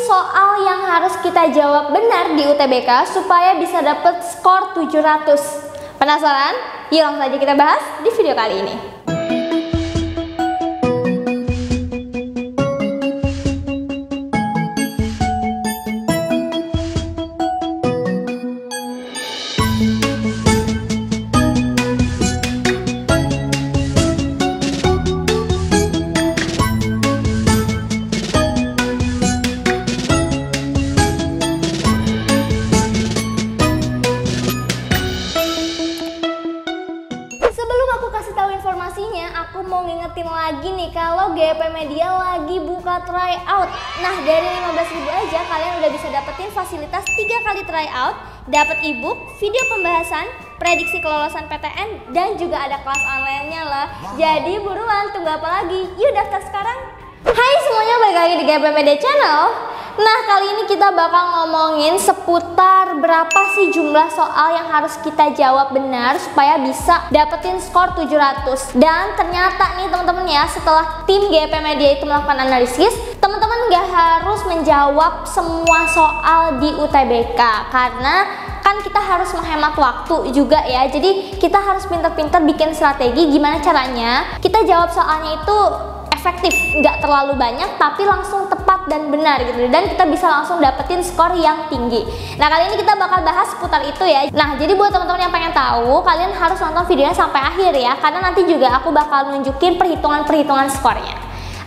soal yang harus kita jawab benar di UTBK supaya bisa dapet skor 700. Penasaran? Yuk langsung aja kita bahas di video kali ini. Aku mau ngingetin lagi nih kalau GP Media lagi buka tryout. Nah, dari 15.000 aja kalian udah bisa dapetin fasilitas 3 kali tryout, dapat ebook, video pembahasan, prediksi kelolosan PTN, dan juga ada kelas online-nya lah. Jadi buruan, tunggu apa lagi? Yuk daftar sekarang. Hai semuanya, balik lagi di GP Media Channel. Nah, kali ini kita bakal ngomongin seputar berapa sih jumlah soal yang harus kita jawab benar supaya bisa dapetin skor 700. Dan ternyata nih teman-teman ya, setelah tim GP Media itu melakukan analisis, teman-teman gak harus menjawab semua soal di UTBK karena kan kita harus menghemat waktu juga ya. Jadi kita harus pintar-pintar bikin strategi gimana caranya kita jawab soalnya itu efektif, nggak terlalu banyak tapi langsung tepat dan benar gitu, dan kita bisa langsung dapetin skor yang tinggi. Nah, kali ini kita bakal bahas seputar itu ya. Nah, jadi buat teman-teman yang pengen tahu, kalian harus nonton videonya sampai akhir ya, karena nanti juga aku bakal nunjukin perhitungan skornya.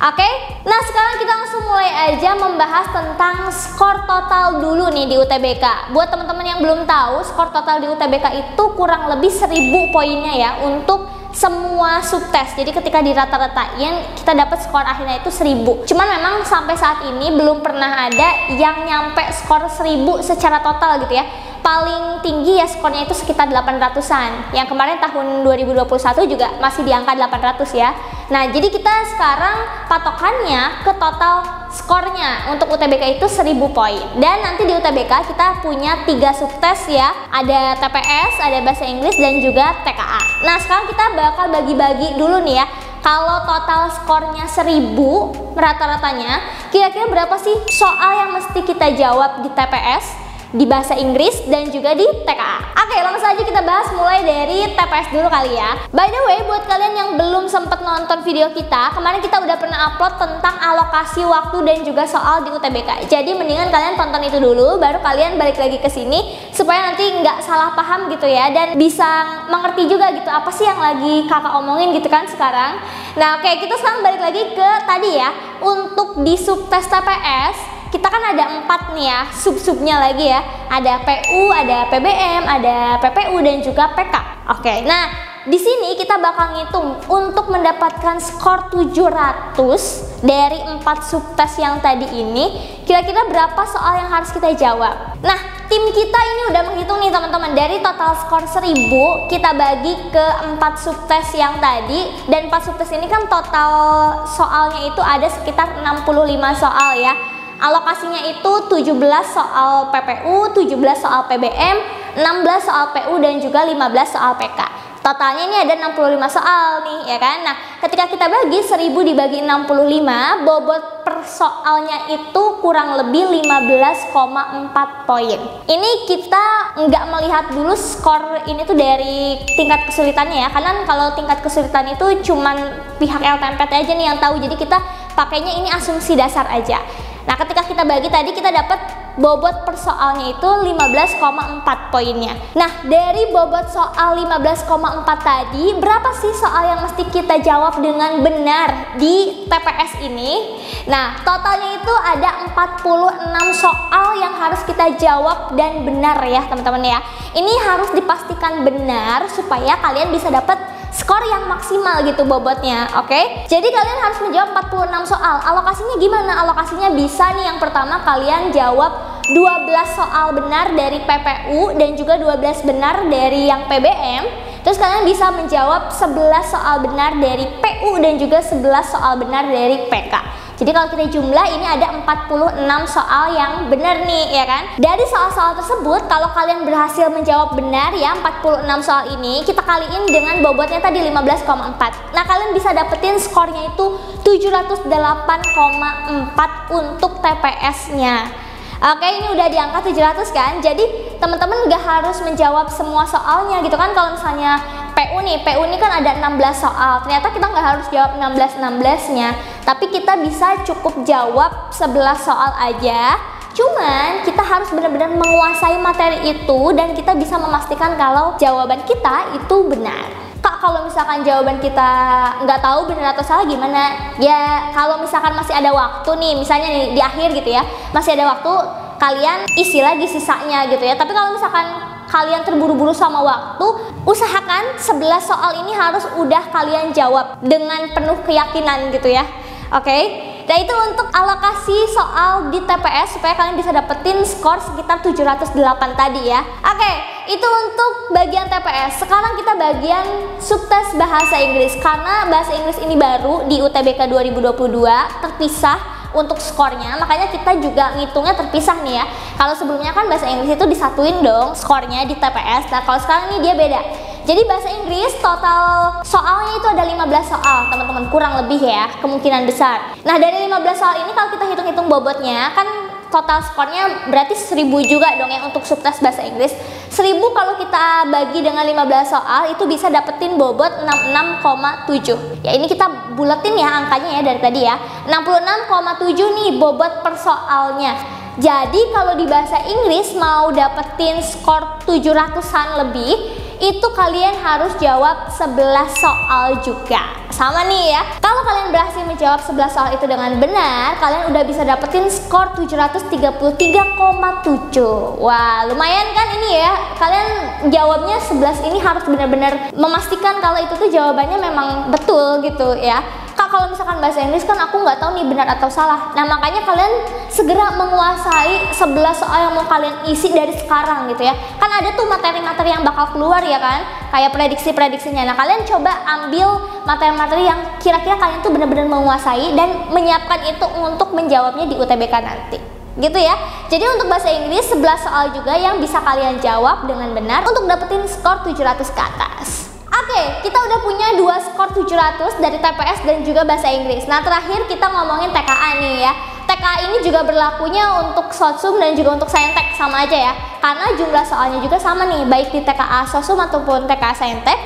Oke, nah sekarang kita langsung mulai aja membahas tentang skor total dulu nih di UTBK. Buat teman-teman yang belum tahu, skor total di UTBK itu kurang lebih 1000 poinnya ya untuk semua subtes. Jadi ketika dirata-ratain kita dapat skor akhirnya itu 1000. Cuman memang sampai saat ini belum pernah ada yang nyampe skor 1000 secara total gitu ya. Paling tinggi ya skornya itu sekitar 800-an. Yang kemarin tahun 2021 juga masih di angka 800 ya. Nah, jadi kita sekarang patokannya ke total skornya untuk UTBK itu 1000 poin. Dan nanti di UTBK kita punya 3 subtes ya. Ada TPS, ada bahasa Inggris, dan juga TKA. Nah, sekarang kita bakal bagi-bagi dulu nih ya. Kalau total skornya 1000 rata-ratanya, kira-kira berapa sih soal yang mesti kita jawab di TPS, di bahasa Inggris, dan juga di TKA. Oke, langsung aja kita bahas mulai dari TPS dulu kali ya. By the way, buat kalian yang belum sempet nonton video kita, kemarin kita udah pernah upload tentang alokasi waktu dan juga soal di UTBK. Jadi mendingan kalian tonton itu dulu, baru kalian balik lagi ke sini supaya nanti nggak salah paham gitu ya, dan bisa mengerti juga gitu apa sih yang lagi kakak omongin gitu kan sekarang. Nah, oke, kita sekarang balik lagi ke tadi ya. Untuk di subtes TPS kita kan ada 4 nih ya, sub-subnya lagi ya. Ada PU, ada PBM, ada PPU, dan juga PK. Oke, nah di sini kita bakal ngitung untuk mendapatkan skor 700 dari 4 subtes yang tadi ini, kira-kira berapa soal yang harus kita jawab. Nah, tim kita ini udah menghitung nih teman-teman, dari total skor 1000 kita bagi ke 4 subtes yang tadi, dan 4 subtes ini kan total soalnya itu ada sekitar 65 soal ya. Alokasinya itu 17 soal PPU, 17 soal PBM, 16 soal PU, dan juga 15 soal PK. Totalnya ini ada 65 soal nih ya kan. Nah, ketika kita bagi 1000 dibagi 65, bobot per soalnya itu kurang lebih 15,4 poin. Ini kita nggak melihat dulu skor ini tuh dari tingkat kesulitannya ya, karena kalau tingkat kesulitan itu cuman pihak LTMPT aja nih yang tahu, jadi kita pakainya ini asumsi dasar aja. Nah, ketika kita bagi tadi kita dapat bobot per soalnya itu 15,4 poinnya. Nah, dari bobot soal 15,4 tadi, berapa sih soal yang mesti kita jawab dengan benar di TPS ini? Nah, totalnya itu ada 46 soal yang harus kita jawab dan benar ya teman-teman ya. Ini harus dipastikan benar supaya kalian bisa dapat skor yang maksimal gitu bobotnya, oke? Jadi kalian harus menjawab 46 soal. Alokasinya gimana? Alokasinya bisa nih, yang pertama kalian jawab 12 soal benar dari PPU dan juga 12 benar dari yang PBM. Terus kalian bisa menjawab 11 soal benar dari PU dan juga 11 soal benar dari PK. Jadi kalau kita jumlah ini ada 46 soal yang benar nih ya kan. Dari soal-soal tersebut kalau kalian berhasil menjawab benar ya 46 soal ini, kita kaliin dengan bobotnya tadi 15,4. Nah kalian bisa dapetin skornya itu 708,4 untuk TPS-nya. Oke, ini udah di angka 700 kan. Jadi teman-teman gak harus menjawab semua soalnya gitu kan. Kalau misalnya PU nih kan ada 16 soal. Ternyata kita nggak harus jawab 16-16-nya. Tapi kita bisa cukup jawab 11 soal aja. Cuman kita harus benar-benar menguasai materi itu dan kita bisa memastikan kalau jawaban kita itu benar. Kak, kalau misalkan jawaban kita nggak tahu benar atau salah gimana? Ya kalau misalkan masih ada waktu nih, misalnya nih di akhir gitu ya, masih ada waktu, kalian isi lagi sisanya gitu ya. Tapi kalau misalkan kalian terburu-buru sama waktu, usahakan 11 soal ini harus udah kalian jawab dengan penuh keyakinan gitu ya. Oke. Nah itu untuk alokasi soal di TPS supaya kalian bisa dapetin skor sekitar 708 tadi ya. Oke, itu untuk bagian TPS. Sekarang kita bagian subtes bahasa Inggris. Karena bahasa Inggris ini baru di UTBK 2022 terpisah untuk skornya, makanya kita juga ngitungnya terpisah nih ya. Kalau sebelumnya kan bahasa Inggris itu disatuin dong skornya di TPS. Nah kalau sekarang ini dia beda. Jadi bahasa Inggris total soalnya itu ada 15 soal teman-teman, kurang lebih ya, kemungkinan besar. Nah dari 15 soal ini kalau kita hitung-hitung bobotnya kan total skornya berarti 1000 juga dong ya untuk subtes bahasa Inggris. 1000 kalau kita bagi dengan 15 soal itu bisa dapetin bobot 66,7. Ya ini kita buletin ya angkanya ya dari tadi ya. 66,7 nih bobot per soalnya. Jadi kalau di bahasa Inggris mau dapetin skor 700-an lebih, itu kalian harus jawab 11 soal juga. Sama nih ya. Kalau kalian berhasil menjawab 11 soal itu dengan benar, kalian udah bisa dapetin skor 733,7. Wah, lumayan kan ini ya. Kalian jawabnya 11 ini harus benar-benar memastikan kalau itu tuh jawabannya memang betul gitu ya. Kak, kalau misalkan bahasa Inggris kan aku nggak tahu nih benar atau salah. Nah makanya kalian segera menguasai 11 soal yang mau kalian isi dari sekarang gitu ya. Kan ada tuh materi-materi yang bakal keluar ya kan, kayak prediksi-prediksinya. Nah kalian coba ambil materi-materi yang kira-kira kalian tuh benar-benar menguasai dan menyiapkan itu untuk menjawabnya di UTBK nanti. Gitu ya. Jadi untuk bahasa Inggris 11 soal juga yang bisa kalian jawab dengan benar untuk dapetin skor 700 ke atas. Oke, kita udah punya 2 skor 700 dari TPS dan juga bahasa Inggris. Nah terakhir kita ngomongin TKA nih ya. TKA ini juga berlakunya untuk Sosum dan juga untuk Saintek, sama aja ya. Karena jumlah soalnya juga sama nih, baik di TKA Sosum ataupun TKA Saintek.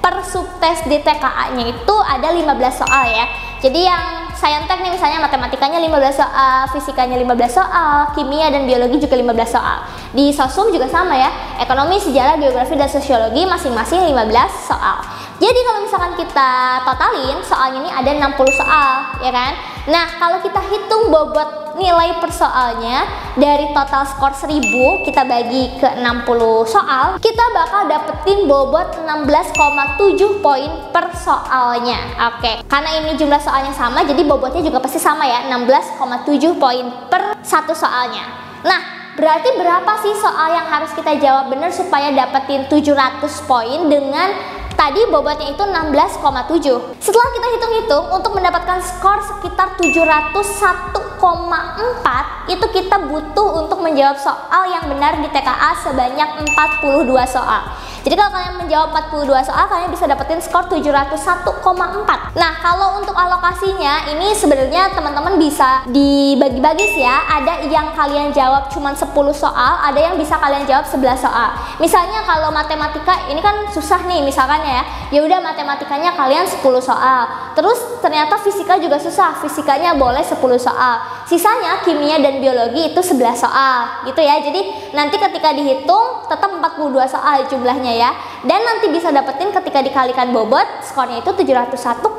Per subtes di TKA-nya itu ada 15 soal ya. Jadi yang Saintek nih misalnya matematikanya 15 soal, fisikanya 15 soal, kimia dan biologi juga 15 soal. Di Sosum juga sama ya, ekonomi, sejarah, geografi, dan sosiologi masing-masing 15 soal. Jadi kalau misalkan kita totalin soalnya ini ada 60 soal ya kan. Nah kalau kita hitung bobot nilai per soalnya dari total skor 1000 kita bagi ke 60 soal, kita bakal dapetin bobot 16,7 poin per soalnya. Oke, karena ini jumlah soalnya sama jadi bobotnya juga pasti sama ya, 16,7 poin per satu soalnya. Nah berarti berapa sih soal yang harus kita jawab benar supaya dapetin 700 poin dengan tadi bobotnya itu 16,7. Setelah kita hitung-hitung untuk mendapatkan skor sekitar 701,4 itu kita butuh untuk menjawab soal yang benar di TKA sebanyak 42 soal. Jadi kalau kalian menjawab 42 soal kalian bisa dapetin skor 701,4. Nah kalau untuk alokasinya ini sebenarnya teman-teman bisa dibagi-bagi sih ya. Ada yang kalian jawab cuma 10 soal, ada yang bisa kalian jawab 11 soal. Misalnya kalau matematika ini kan susah nih misalkan ya udah matematikanya kalian 10 soal. Terus ternyata fisika juga susah, fisikanya boleh 10 soal. Sisanya kimia dan biologi itu 11 soal gitu ya. Jadi nanti ketika dihitung tetap 42 soal jumlahnya ya. Dan nanti bisa dapetin ketika dikalikan bobot skornya itu 701,4.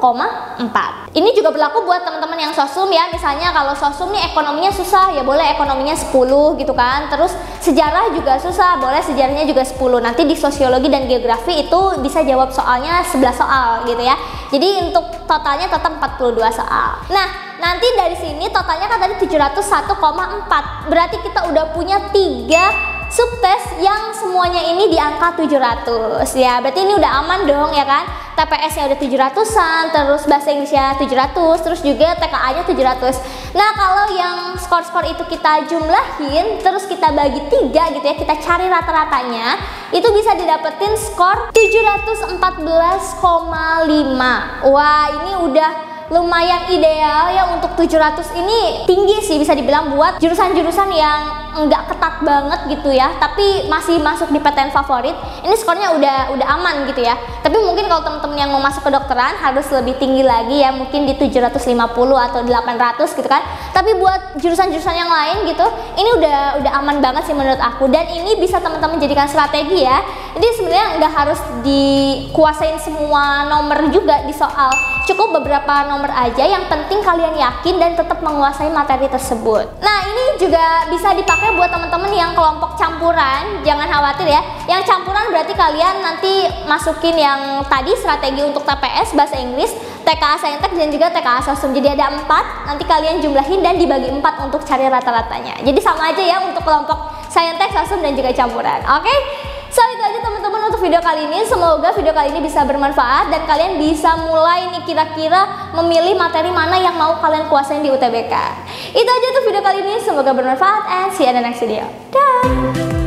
Ini juga berlaku buat teman-teman yang Sosum ya. Misalnya kalau Sosum nih ekonominya susah ya boleh ekonominya 10 gitu kan. Terus sejarah juga susah, boleh sejarahnya juga 10. Nanti di sosiologi dan geografi itu bisa jawab soalnya 11 soal gitu ya. Jadi untuk totalnya tetap 42 soal. Nah nanti dari sini totalnya kan tadi 701,4. Berarti kita udah punya 3 subtes yang semuanya ini di angka 700 ya. Berarti ini udah aman dong ya kan. TPS-nya udah 700-an, terus bahasa Inggrisnya 700, terus juga TKA-nya 700. Nah, kalau yang skor-skor itu kita jumlahin, terus kita bagi 3 gitu ya, kita cari rata-ratanya, itu bisa didapetin skor 714,5. Wah, ini udah lumayan ideal ya. Untuk 700 ini tinggi sih bisa dibilang buat jurusan-jurusan yang enggak ketat banget gitu ya, tapi masih masuk di PTN favorit. Ini skornya udah aman gitu ya. Tapi mungkin kalau temen-temen yang mau masuk kedokteran harus lebih tinggi lagi ya, mungkin di 750 atau 800 gitu kan. Tapi buat jurusan-jurusan yang lain gitu, ini udah aman banget sih menurut aku. Dan ini bisa teman-teman jadikan strategi ya. Jadi sebenarnya nggak harus dikuasain semua nomor juga di soal, cukup beberapa nomor aja, yang penting kalian yakin dan tetap menguasai materi tersebut. Nah, ini juga bisa dipakai buat teman-teman yang kelompok campuran. Jangan khawatir ya, yang campuran berarti kalian nanti masukin yang tadi strategi untuk TPS, bahasa Inggris, TKA Saintek, dan juga TKA Sosum. Jadi ada 4, nanti kalian jumlahin dan dibagi 4 untuk cari rata-ratanya. Jadi sama aja ya untuk kelompok Saintek, Sosum, dan juga campuran. Oke? So, itu aja teman-teman untuk video kali ini. Semoga video kali ini bisa bermanfaat dan kalian bisa mulai nih kira-kira memilih materi mana yang mau kalian kuasain di UTBK. Itu aja untuk video kali ini. Semoga bermanfaat and see you in the next video. Dah.